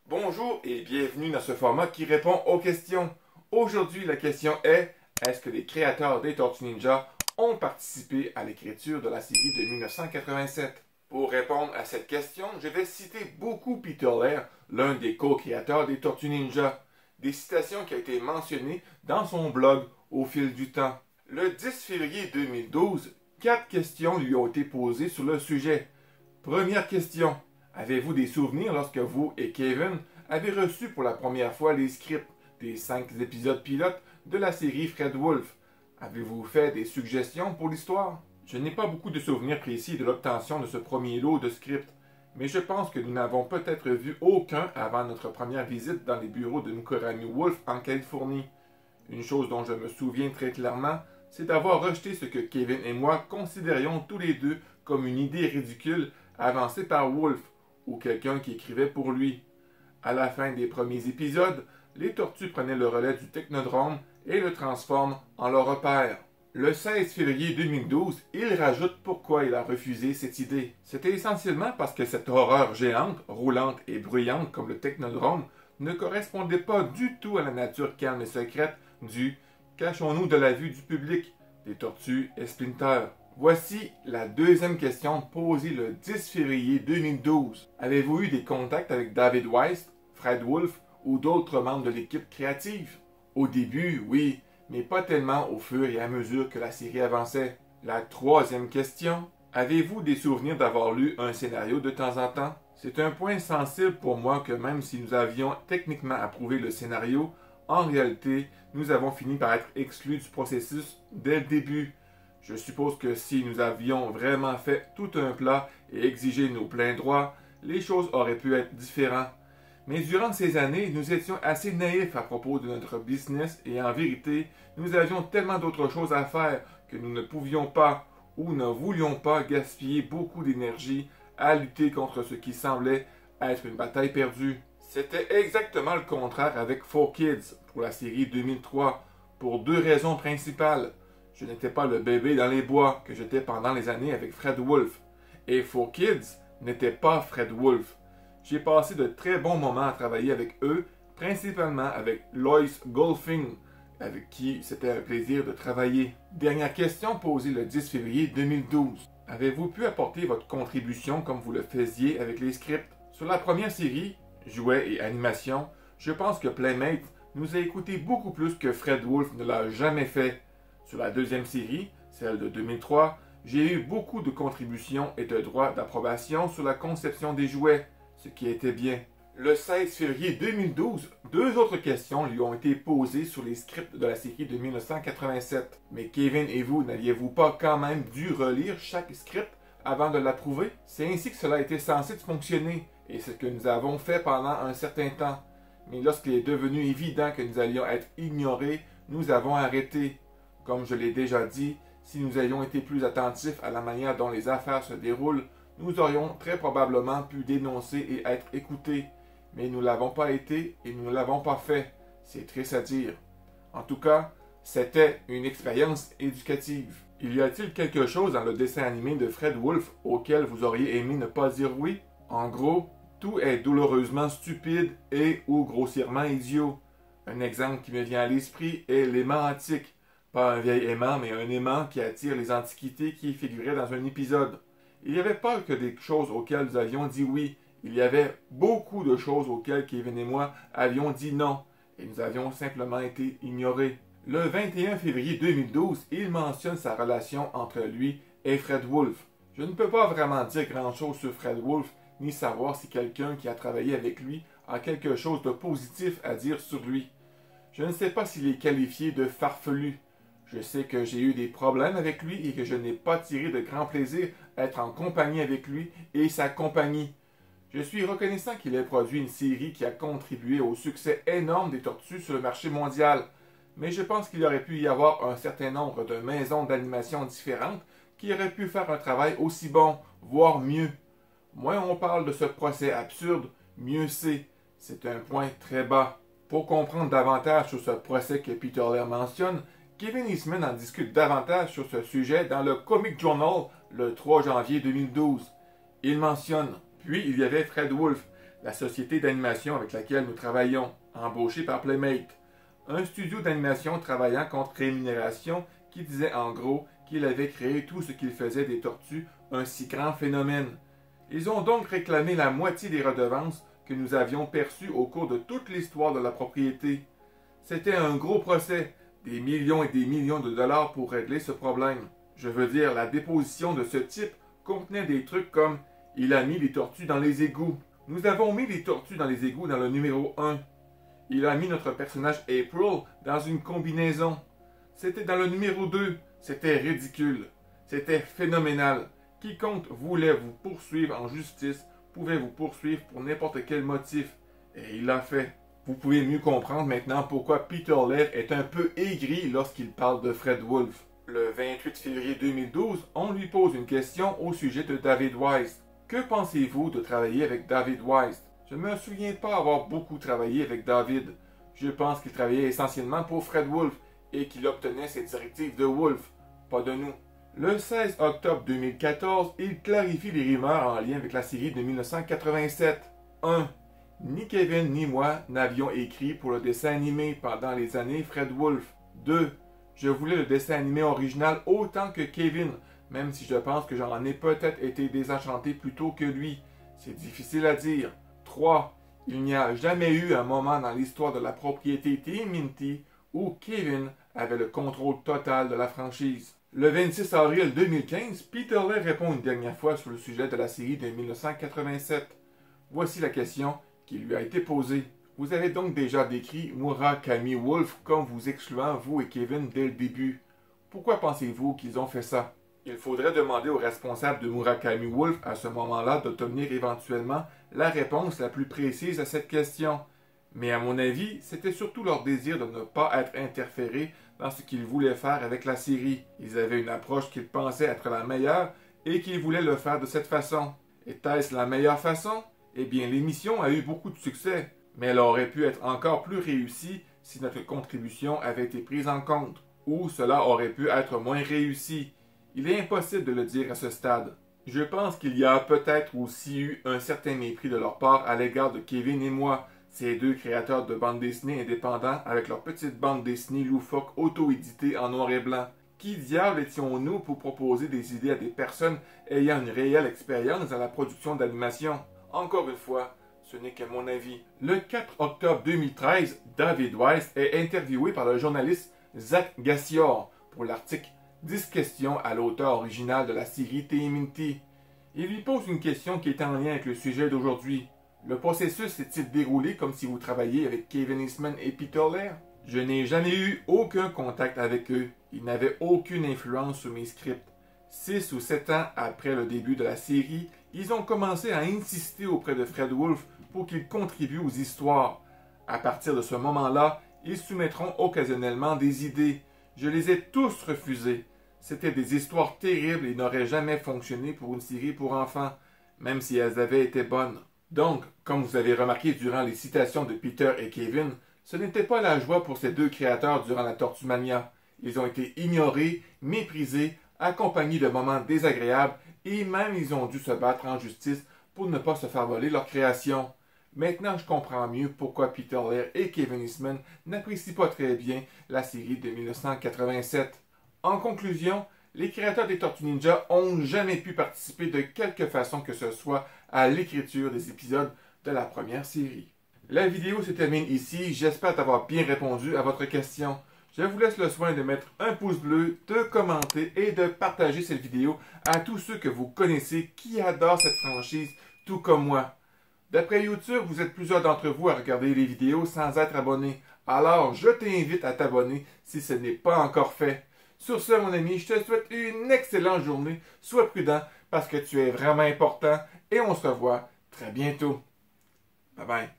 Bonjour et bienvenue dans ce format qui répond aux questions. Aujourd'hui, la question est: est-ce que les créateurs des Tortues Ninja ont participé à l'écriture de la série de 1987? Pour répondre à cette question, je vais citer beaucoup Peter Laird, l'un des co-créateurs des Tortues Ninja. Des citations qui ont été mentionnées dans son blog au fil du temps. Le 10 février 2012, 4 questions lui ont été posées sur le sujet. Première question: avez-vous des souvenirs lorsque vous et Kevin avez reçu pour la première fois les scripts des 5 épisodes pilotes de la série Fred Wolf? Avez-vous fait des suggestions pour l'histoire? Je n'ai pas beaucoup de souvenirs précis de l'obtention de ce premier lot de scripts, mais je pense que nous n'avons peut-être vu aucun avant notre première visite dans les bureaux de Mukurami Wolf en Californie. Une chose dont je me souviens très clairement, c'est d'avoir rejeté ce que Kevin et moi considérions tous les deux comme une idée ridicule avancée par Wolf, ou quelqu'un qui écrivait pour lui. À la fin des premiers épisodes, les tortues prenaient le relais du Technodrome et le transforment en leur repère. Le 16 février 2012, il rajoute pourquoi il a refusé cette idée. C'était essentiellement parce que cette horreur géante, roulante et bruyante comme le Technodrome ne correspondait pas du tout à la nature calme et secrète du « cachons-nous de la vue du public » des Tortues et Splinter. Voici la deuxième question posée le 10 février 2012. Avez-vous eu des contacts avec David Weiss, Fred Wolf ou d'autres membres de l'équipe créative? Au début, oui, mais pas tellement au fur et à mesure que la série avançait. La troisième question: avez-vous des souvenirs d'avoir lu un scénario de temps en temps? C'est un point sensible pour moi que même si nous avions techniquement approuvé le scénario, en réalité, nous avons fini par être exclus du processus dès le début. Je suppose que si nous avions vraiment fait tout un plat et exigé nos pleins droits, les choses auraient pu être différentes. Mais durant ces années, nous étions assez naïfs à propos de notre business et en vérité, nous avions tellement d'autres choses à faire que nous ne pouvions pas ou ne voulions pas gaspiller beaucoup d'énergie à lutter contre ce qui semblait être une bataille perdue. C'était exactement le contraire avec 4Kids pour la série 2003, pour deux raisons principales. Je n'étais pas le bébé dans les bois que j'étais pendant les années avec Fred Wolf. Et 4Kids n'était pas Fred Wolf. J'ai passé de très bons moments à travailler avec eux, principalement avec Lois Goldfing, avec qui c'était un plaisir de travailler. Dernière question posée le 10 février 2012. Avez-vous pu apporter votre contribution comme vous le faisiez avec les scripts? Sur la première série, jouets et animation, je pense que Playmate nous a écouté beaucoup plus que Fred Wolf ne l'a jamais fait. Sur la deuxième série, celle de 2003, j'ai eu beaucoup de contributions et de droits d'approbation sur la conception des jouets, ce qui était bien. Le 16 février 2012, deux autres questions lui ont été posées sur les scripts de la série de 1987. Mais Kevin et vous, n'aviez-vous pas quand même dû relire chaque script avant de l'approuver? C'est ainsi que cela était censé fonctionner, et c'est ce que nous avons fait pendant un certain temps. Mais lorsqu'il est devenu évident que nous allions être ignorés, nous avons arrêté. Comme je l'ai déjà dit, si nous avions été plus attentifs à la manière dont les affaires se déroulent, nous aurions très probablement pu dénoncer et être écoutés. Mais nous ne l'avons pas été et nous ne l'avons pas fait. C'est triste à dire. En tout cas, c'était une expérience éducative. Y a-t-il quelque chose dans le dessin animé de Fred Wolf auquel vous auriez aimé ne pas dire oui? En gros, tout est douloureusement stupide et ou grossièrement idiot. Un exemple qui me vient à l'esprit est l'aimant antique. Pas un vieil aimant, mais un aimant qui attire les antiquités qui figuraient dans un épisode. Il n'y avait pas que des choses auxquelles nous avions dit oui. Il y avait beaucoup de choses auxquelles Kevin et moi avions dit non. Et nous avions simplement été ignorés. Le 21 février 2012, il mentionne sa relation entre lui et Fred Wolf. Je ne peux pas vraiment dire grand-chose sur Fred Wolf, ni savoir si quelqu'un qui a travaillé avec lui a quelque chose de positif à dire sur lui. Je ne sais pas s'il est qualifié de farfelu. Je sais que j'ai eu des problèmes avec lui et que je n'ai pas tiré de grand plaisir à être en compagnie avec lui et sa compagnie. Je suis reconnaissant qu'il ait produit une série qui a contribué au succès énorme des tortues sur le marché mondial, mais je pense qu'il aurait pu y avoir un certain nombre de maisons d'animation différentes qui auraient pu faire un travail aussi bon, voire mieux. Moins on parle de ce procès absurde, mieux c'est. C'est un point très bas. Pour comprendre davantage sur ce procès que Peter Laird mentionne, Kevin Eastman en discute davantage sur ce sujet dans le Comic Journal le 3 janvier 2012. Il mentionne « Puis il y avait Fred Wolf, la société d'animation avec laquelle nous travaillons, embauché par Playmate, un studio d'animation travaillant contre rémunération qui disait en gros qu'il avait créé tout ce qu'il faisait des tortues un si grand phénomène. Ils ont donc réclamé la moitié des redevances que nous avions perçues au cours de toute l'histoire de la propriété. C'était un gros procès, des millions et des millions de dollars pour régler ce problème. Je veux dire, la déposition de ce type contenait des trucs comme « Il a mis les tortues dans les égouts ». Nous avons mis les tortues dans les égouts dans le numéro 1. Il a mis notre personnage April dans une combinaison. C'était dans le numéro 2. C'était ridicule. C'était phénoménal. Quiconque voulait vous poursuivre en justice pouvait vous poursuivre pour n'importe quel motif. Et il l'a fait. Vous pouvez mieux comprendre maintenant pourquoi Peter Laird est un peu aigri lorsqu'il parle de Fred Wolf. Le 28 février 2012, on lui pose une question au sujet de David Wise. Que pensez-vous de travailler avec David Wise? Je ne me souviens pas avoir beaucoup travaillé avec David. Je pense qu'il travaillait essentiellement pour Fred Wolf et qu'il obtenait ses directives de Wolf, pas de nous. Le 16 octobre 2014, il clarifie les rumeurs en lien avec la série de 1987. 1. Ni Kevin ni moi n'avions écrit pour le dessin animé pendant les années Fred Wolf. 2. Je voulais le dessin animé original autant que Kevin, même si je pense que j'en ai peut-être été désenchanté plus tôt que lui. C'est difficile à dire. 3. Il n'y a jamais eu un moment dans l'histoire de la propriété TMNT où Kevin avait le contrôle total de la franchise. Le 26 avril 2015, Peter Laird répond une dernière fois sur le sujet de la série de 1987. Voici la question qui lui a été posée. Vous avez donc déjà décrit Murakami Wolf comme vous excluant vous et Kevin dès le début. Pourquoi pensez-vous qu'ils ont fait ça? Il faudrait demander aux responsables de Murakami Wolf à ce moment-là d'obtenir éventuellement la réponse la plus précise à cette question. Mais à mon avis, c'était surtout leur désir de ne pas être interférés dans ce qu'ils voulaient faire avec la série. Ils avaient une approche qu'ils pensaient être la meilleure et qu'ils voulaient le faire de cette façon. Était-ce la meilleure façon? Eh bien, l'émission a eu beaucoup de succès, mais elle aurait pu être encore plus réussie si notre contribution avait été prise en compte, ou cela aurait pu être moins réussi. Il est impossible de le dire à ce stade. Je pense qu'il y a peut-être aussi eu un certain mépris de leur part à l'égard de Kevin et moi, ces deux créateurs de bande dessinée indépendants avec leur petite bande dessinée loufoque auto-éditée en noir et blanc. Qui diable étions-nous pour proposer des idées à des personnes ayant une réelle expérience dans la production d'animation? Encore une fois, ce n'est que mon avis. Le 4 octobre 2013, David Wise est interviewé par le journaliste Zach Gassior pour l'article 10 questions à l'auteur original de la série TMNT. Il lui pose une question qui est en lien avec le sujet d'aujourd'hui. Le processus s'est-il déroulé comme si vous travailliez avec Kevin Eastman et Peter Laird? Je n'ai jamais eu aucun contact avec eux. Ils n'avaient aucune influence sur mes scripts. 6 ou 7 ans après le début de la série, ils ont commencé à insister auprès de Fred Wolf pour qu'il contribue aux histoires. À partir de ce moment-là, ils soumettront occasionnellement des idées. Je les ai tous refusées. C'étaient des histoires terribles et n'auraient jamais fonctionné pour une série pour enfants, même si elles avaient été bonnes. Donc, comme vous avez remarqué durant les citations de Peter et Kevin, ce n'était pas la joie pour ces deux créateurs durant la Tortumania. Ils ont été ignorés, méprisés, accompagnés de moments désagréables et même ils ont dû se battre en justice pour ne pas se faire voler leur création. Maintenant, je comprends mieux pourquoi Peter Laird et Kevin Eastman n'apprécient pas très bien la série de 1987. En conclusion, les créateurs des Tortues Ninja ont jamais pu participer de quelque façon que ce soit à l'écriture des épisodes de la première série. La vidéo se termine ici, j'espère avoir bien répondu à votre question. Je vous laisse le soin de mettre un pouce bleu, de commenter et de partager cette vidéo à tous ceux que vous connaissez qui adorent cette franchise, tout comme moi. D'après YouTube, vous êtes plusieurs d'entre vous à regarder les vidéos sans être abonnés. Alors, je t'invite à t'abonner si ce n'est pas encore fait. Sur ce, mon ami, je te souhaite une excellente journée. Sois prudent parce que tu es vraiment important et on se revoit très bientôt. Bye bye.